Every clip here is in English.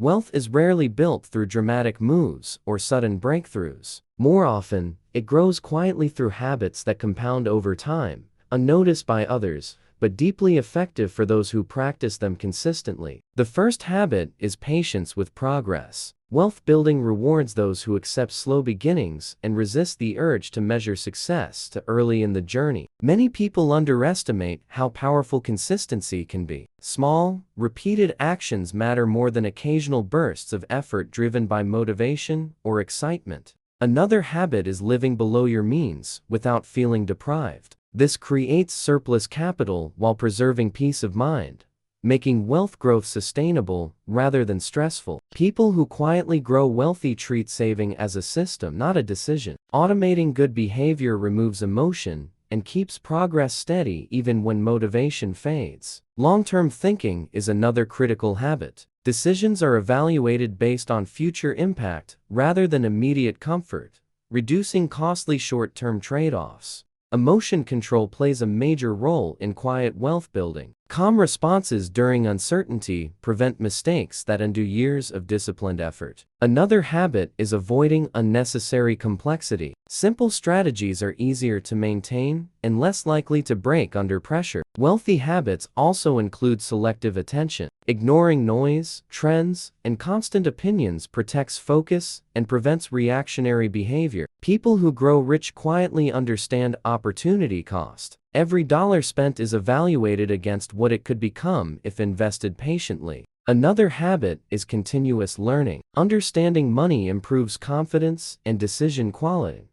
Wealth is rarely built through dramatic moves or sudden breakthroughs. More often, it grows quietly through habits that compound over time, unnoticed by others, but deeply effective for those who practice them consistently. The first habit is patience with progress. Wealth building rewards those who accept slow beginnings and resist the urge to measure success too early in the journey. Many people underestimate how powerful consistency can be. Small, repeated actions matter more than occasional bursts of effort driven by motivation or excitement. Another habit is living below your means without feeling deprived. This creates surplus capital while preserving peace of mind, making wealth growth sustainable rather than stressful. People who quietly grow wealthy treat saving as a system, not a decision. Automating good behavior removes emotion and keeps progress steady even when motivation fades. Long-term thinking is another critical habit. Decisions are evaluated based on future impact rather than immediate comfort, reducing costly short-term trade-offs. Emotion control plays a major role in quiet wealth building. Calm responses during uncertainty prevent mistakes that undo years of disciplined effort. Another habit is avoiding unnecessary complexity. Simple strategies are easier to maintain and less likely to break under pressure. Wealthy habits also include selective attention. Ignoring noise, trends, and constant opinions protects focus and prevents reactionary behavior. People who grow rich quietly understand opportunity cost. Every dollar spent is evaluated against what it could become if invested patiently. Another habit is continuous learning. Understanding money improves confidence and decision quality,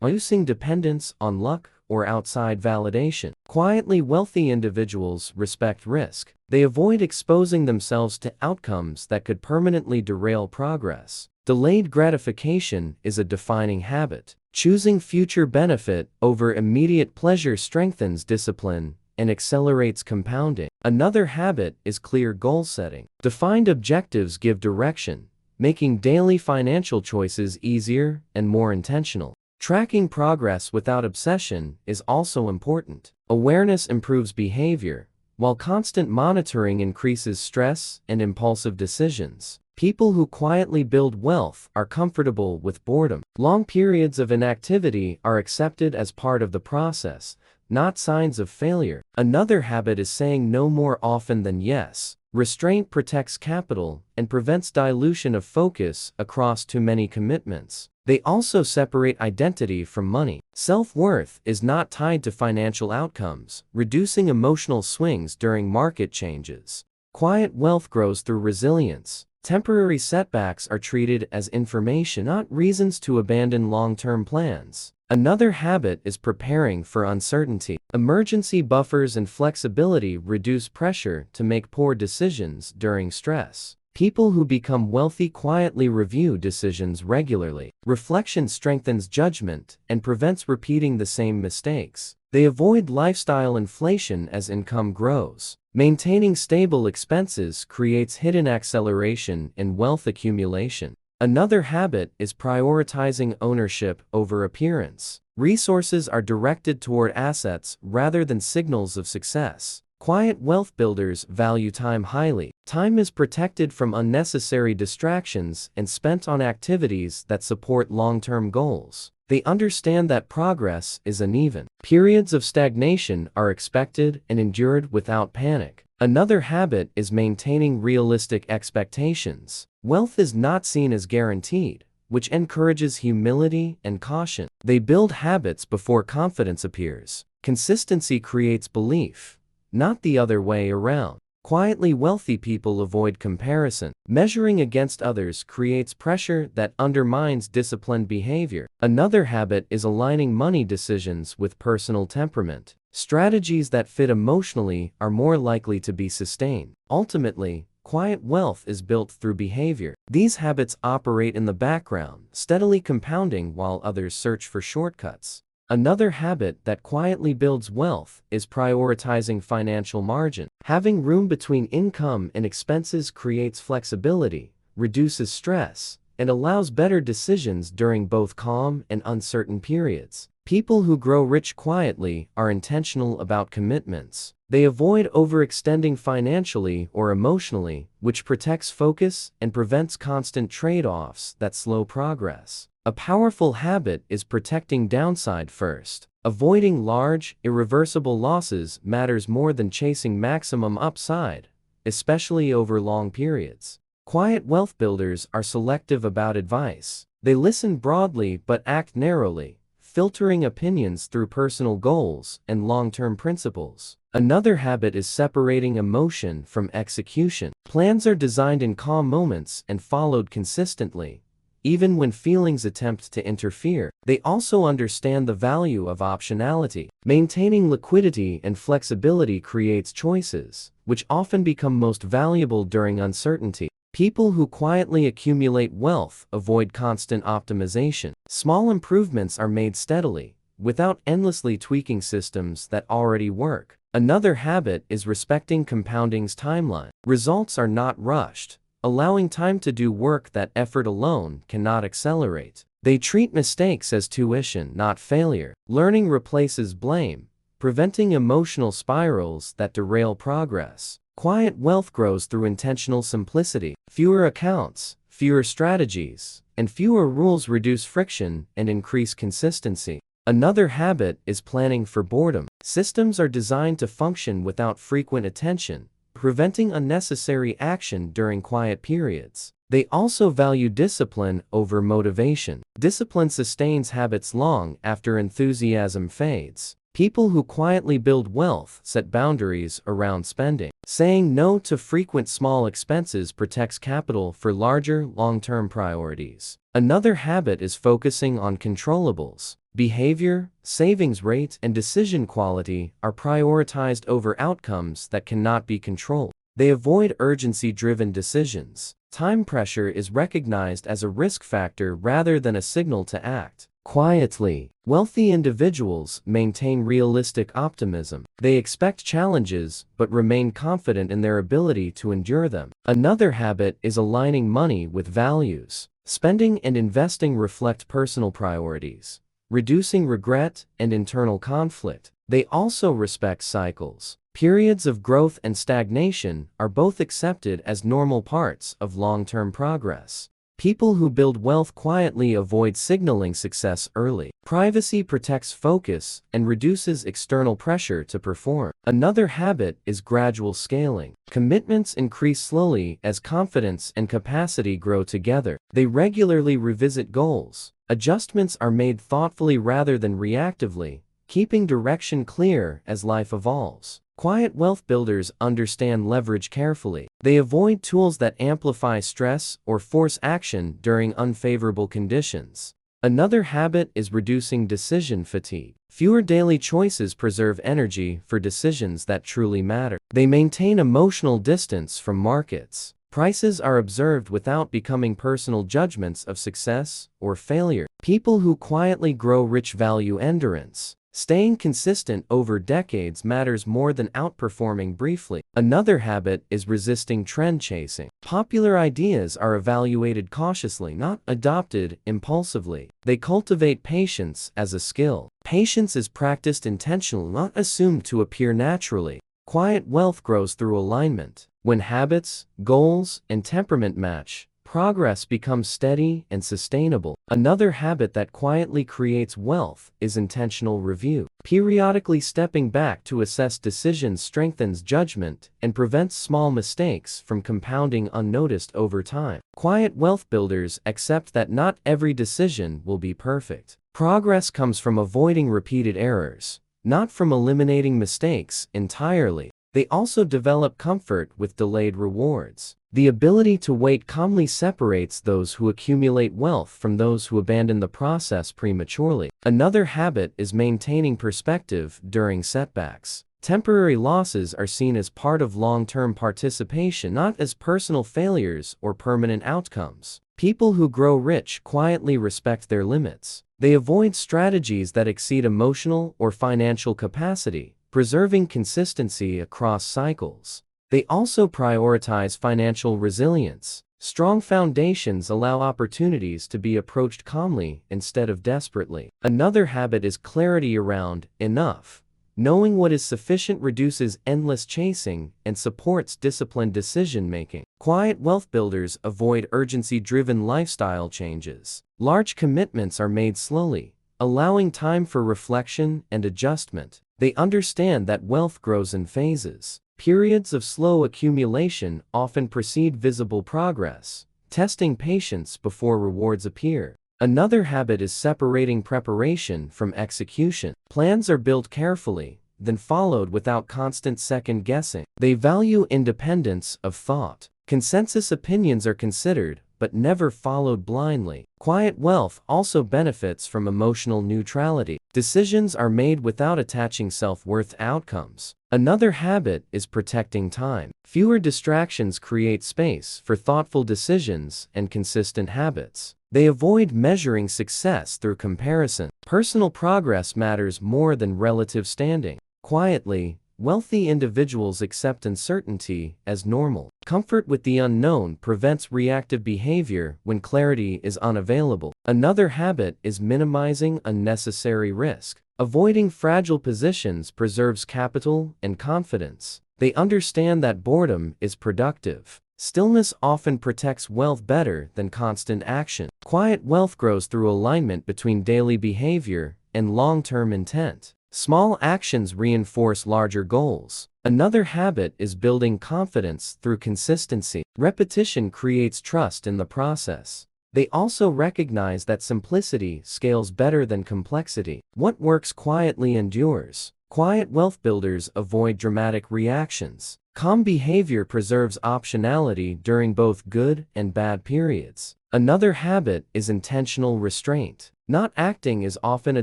reducing dependence on luck or outside validation. Quietly wealthy individuals respect risk. They avoid exposing themselves to outcomes that could permanently derail progress. Delayed gratification is a defining habit. Choosing future benefit over immediate pleasure strengthens discipline and accelerates compounding. Another habit is clear goal setting. Defined objectives give direction, making daily financial choices easier and more intentional. Tracking progress without obsession is also important. Awareness improves behavior, while constant monitoring increases stress and impulsive decisions. People who quietly build wealth are comfortable with boredom. Long periods of inactivity are accepted as part of the process, not signs of failure. Another habit is saying no more often than yes. Restraint protects capital and prevents dilution of focus across too many commitments. They also separate identity from money. Self-worth is not tied to financial outcomes, reducing emotional swings during market changes. Quiet wealth grows through resilience. Temporary setbacks are treated as information, not reasons to abandon long-term plans. Another habit is preparing for uncertainty. Emergency buffers and flexibility reduce pressure to make poor decisions during stress. People who become wealthy quietly review decisions regularly. Reflection strengthens judgment and prevents repeating the same mistakes. They avoid lifestyle inflation as income grows. Maintaining stable expenses creates hidden acceleration in wealth accumulation. Another habit is prioritizing ownership over appearance. Resources are directed toward assets rather than signals of success. Quiet wealth builders value time highly. Time is protected from unnecessary distractions and spent on activities that support long-term goals. They understand that progress is uneven. Periods of stagnation are expected and endured without panic. Another habit is maintaining realistic expectations. Wealth is not seen as guaranteed, which encourages humility and caution. They build habits before confidence appears. Consistency creates belief, not the other way around. Quietly wealthy people avoid comparison. Measuring against others creates pressure that undermines disciplined behavior. Another habit is aligning money decisions with personal temperament. Strategies that fit emotionally are more likely to be sustained. Ultimately, quiet wealth is built through behavior. These habits operate in the background, steadily compounding while others search for shortcuts. Another habit that quietly builds wealth is prioritizing financial margin. Having room between income and expenses creates flexibility, reduces stress, and allows better decisions during both calm and uncertain periods. People who grow rich quietly are intentional about commitments. They avoid overextending financially or emotionally, which protects focus and prevents constant trade-offs that slow progress. A powerful habit is protecting downside first. Avoiding large, irreversible losses matters more than chasing maximum upside, especially over long periods. Quiet wealth builders are selective about advice. They listen broadly but act narrowly, filtering opinions through personal goals and long-term principles. Another habit is separating emotion from execution. Plans are designed in calm moments and followed consistently, even when feelings attempt to interfere. They also understand the value of optionality. Maintaining liquidity and flexibility creates choices, which often become most valuable during uncertainty. People who quietly accumulate wealth avoid constant optimization. Small improvements are made steadily, without endlessly tweaking systems that already work. Another habit is respecting compounding's timeline. Results are not rushed, allowing time to do work that effort alone cannot accelerate. They treat mistakes as tuition, not failure. Learning replaces blame, preventing emotional spirals that derail progress. Quiet wealth grows through intentional simplicity. Fewer accounts, fewer strategies, and fewer rules reduce friction and increase consistency. Another habit is planning for boredom. Systems are designed to function without frequent attention, preventing unnecessary action during quiet periods. They also value discipline over motivation. Discipline sustains habits long after enthusiasm fades. People who quietly build wealth set boundaries around spending. Saying no to frequent small expenses protects capital for larger, long-term priorities. Another habit is focusing on controllables. Behavior, savings rate, and decision quality are prioritized over outcomes that cannot be controlled. They avoid urgency-driven decisions. Time pressure is recognized as a risk factor rather than a signal to act. Quietly, wealthy individuals maintain realistic optimism. They expect challenges but remain confident in their ability to endure them. Another habit is aligning money with values. Spending and investing reflect personal priorities, reducing regret and internal conflict. They also respect cycles. Periods of growth and stagnation are both accepted as normal parts of long-term progress. People who build wealth quietly avoid signaling success early. Privacy protects focus and reduces external pressure to perform. Another habit is gradual scaling. Commitments increase slowly as confidence and capacity grow together. They regularly revisit goals. Adjustments are made thoughtfully rather than reactively, keeping direction clear as life evolves. Quiet wealth builders understand leverage carefully. They avoid tools that amplify stress or force action during unfavorable conditions. Another habit is reducing decision fatigue. Fewer daily choices preserve energy for decisions that truly matter. They maintain emotional distance from markets. Prices are observed without becoming personal judgments of success or failure. People who quietly grow rich value endurance. Staying consistent over decades matters more than outperforming briefly. Another habit is resisting trend chasing. Popular ideas are evaluated cautiously, not adopted impulsively. They cultivate patience as a skill. Patience is practiced intentionally, not assumed to appear naturally. Quiet wealth grows through alignment. When habits, goals, and temperament match, progress becomes steady and sustainable. Another habit that quietly creates wealth is intentional review. Periodically stepping back to assess decisions strengthens judgment and prevents small mistakes from compounding unnoticed over time. Quiet wealth builders accept that not every decision will be perfect. Progress comes from avoiding repeated errors, not from eliminating mistakes entirely. They also develop comfort with delayed rewards. The ability to wait calmly separates those who accumulate wealth from those who abandon the process prematurely. Another habit is maintaining perspective during setbacks. Temporary losses are seen as part of long-term participation, not as personal failures or permanent outcomes. People who grow rich quietly respect their limits. They avoid strategies that exceed emotional or financial capacity, preserving consistency across cycles. They also prioritize financial resilience. Strong foundations allow opportunities to be approached calmly instead of desperately. Another habit is clarity around enough. Knowing what is sufficient reduces endless chasing and supports disciplined decision-making. Quiet wealth builders avoid urgency-driven lifestyle changes. Large commitments are made slowly, allowing time for reflection and adjustment. They understand that wealth grows in phases. Periods of slow accumulation often precede visible progress, testing patience before rewards appear. Another habit is separating preparation from execution. Plans are built carefully, then followed without constant second-guessing. They value independence of thought. Consensus opinions are considered, but never followed blindly. Quiet wealth also benefits from emotional neutrality. Decisions are made without attaching self-worth to outcomes. Another habit is protecting time. Fewer distractions create space for thoughtful decisions and consistent habits. They avoid measuring success through comparison. Personal progress matters more than relative standing. Quietly, wealthy individuals accept uncertainty as normal. Comfort with the unknown prevents reactive behavior when clarity is unavailable. Another habit is minimizing unnecessary risk. Avoiding fragile positions preserves capital and confidence. They understand that boredom is productive. Stillness often protects wealth better than constant action. Quiet wealth grows through alignment between daily behavior and long-term intent. Small actions reinforce larger goals. Another habit is building confidence through consistency. Repetition creates trust in the process. They also recognize that simplicity scales better than complexity. What works quietly endures. Quiet wealth builders avoid dramatic reactions. Calm behavior preserves optionality during both good and bad periods. Another habit is intentional restraint. Not acting is often a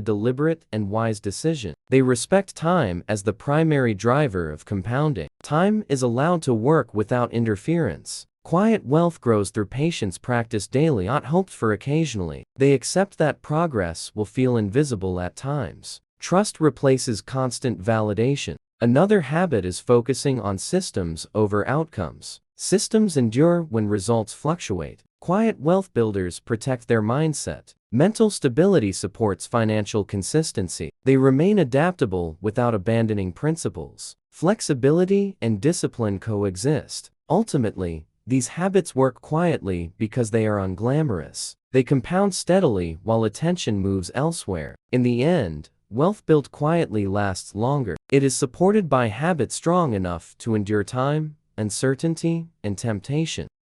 deliberate and wise decision. They respect time as the primary driver of compounding. Time is allowed to work without interference. Quiet wealth grows through patience practiced daily, not hoped for occasionally. They accept that progress will feel invisible at times. Trust replaces constant validation. Another habit is focusing on systems over outcomes. Systems endure when results fluctuate. Quiet wealth builders protect their mindset. Mental stability supports financial consistency. They remain adaptable without abandoning principles. Flexibility and discipline coexist. Ultimately, these habits work quietly because they are unglamorous. They compound steadily while attention moves elsewhere. In the end, wealth built quietly lasts longer. It is supported by habits strong enough to endure time, uncertainty, and temptation.